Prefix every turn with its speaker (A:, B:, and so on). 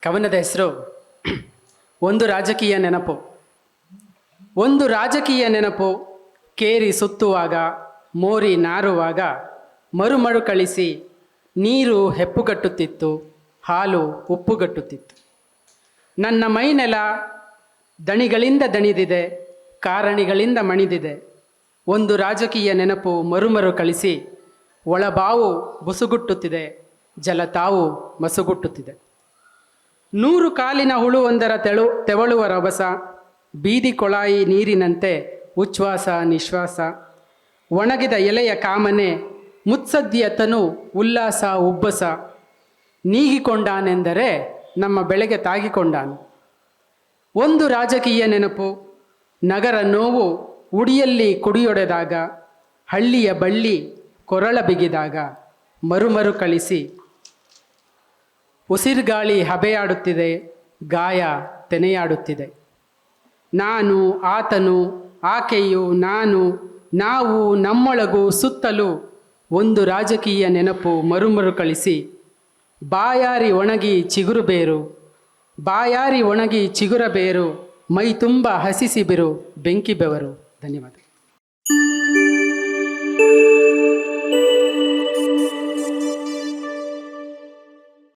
A: ಕವನದ ಹೆಸರು ಒಂದು ರಾಜಕೀಯ ನೆನಪು. ಒಂದು ರಾಜಕೀಯ ನೆನಪು ಕೇರಿ ಸುತ್ತುವಾಗ, ಮೋರಿ ನಾರುವಾಗ, ಮರುಮರು ಕಳಿಸಿ ನೀರು ಹೆಪ್ಪುಗಟ್ಟುತ್ತಿತ್ತು, ಹಾಲು ಉಪ್ಪುಗಟ್ಟುತ್ತಿತ್ತು. ನನ್ನ ಮೈನೆಲ ದಣಿಗಳಿಂದ ದಣಿದಿದೆ, ಕಾರಣಿಗಳಿಂದ ಮಣಿದಿದೆ. ಒಂದು ರಾಜಕೀಯ ನೆನಪು ಮರುಮರು ಕಳಿಸಿ ಒಳಬಾವು ಬುಸುಗುಟ್ಟುತ್ತಿದೆ, ಜಲತಾವು ಮಸುಗುಟ್ಟುತ್ತಿದೆ. 100 ಕಾಲಿನ ಹುಳುವೊಂದರ ತೆವಳುವ ರಭಸ, ಬೀದಿ ಕೊಳಾಯಿ ನೀರಿನಂತೆ ಉಚ್ಛ್ವಾಸ ನಿಶ್ವಾಸ. ಒಣಗಿದ ಎಲೆಯ ಕಾಮನೆ, ಮುತ್ಸದ್ದಿಯ ತನು ಉಲ್ಲಾಸ ಉಬ್ಬಸ. ನೀಗಿಕೊಂಡಾನೆಂದರೆ ನಮ್ಮ ಬೆಳೆಗೆ ತಾಗಿಕೊಂಡಾನು. ಒಂದು ರಾಜಕೀಯ ನೆನಪು ನಗರ ನೋವು ಉಡಿಯಲ್ಲಿ ಕುಡಿಯೊಡೆದಾಗ, ಹಳ್ಳಿಯ ಬಳ್ಳಿ ಕೊರಳ ಬಿಗಿದಾಗ, ಮರುಮರು ಕಳಿಸಿ ಉಸಿರುಗಾಳಿ ಹಬೆಯಾಡುತ್ತಿದೆ, ಗಾಯ ತೆನೆಯಾಡುತ್ತಿದೆ. ನಾನು, ಆತನು, ಆಕೆಯು, ನಾನು, ನಾವು, ನಮ್ಮೊಳಗೂ ಸುತ್ತಲೂ ಒಂದು ರಾಜಕೀಯ ನೆನಪು ಮರುಮರು ಕಳಿಸಿ ಬಾಯಾರಿ ಒಣಗಿ ಚಿಗುರು ಬೇರು, ಬಾಯಾರಿ ಒಣಗಿ ಚಿಗುರ ಬೇರು, ಮೈ ತುಂಬ ಹಸಿ ಸಿಬಿರು, ಬೆಂಕಿ ಬೆವರು. ಧನ್ಯವಾದ.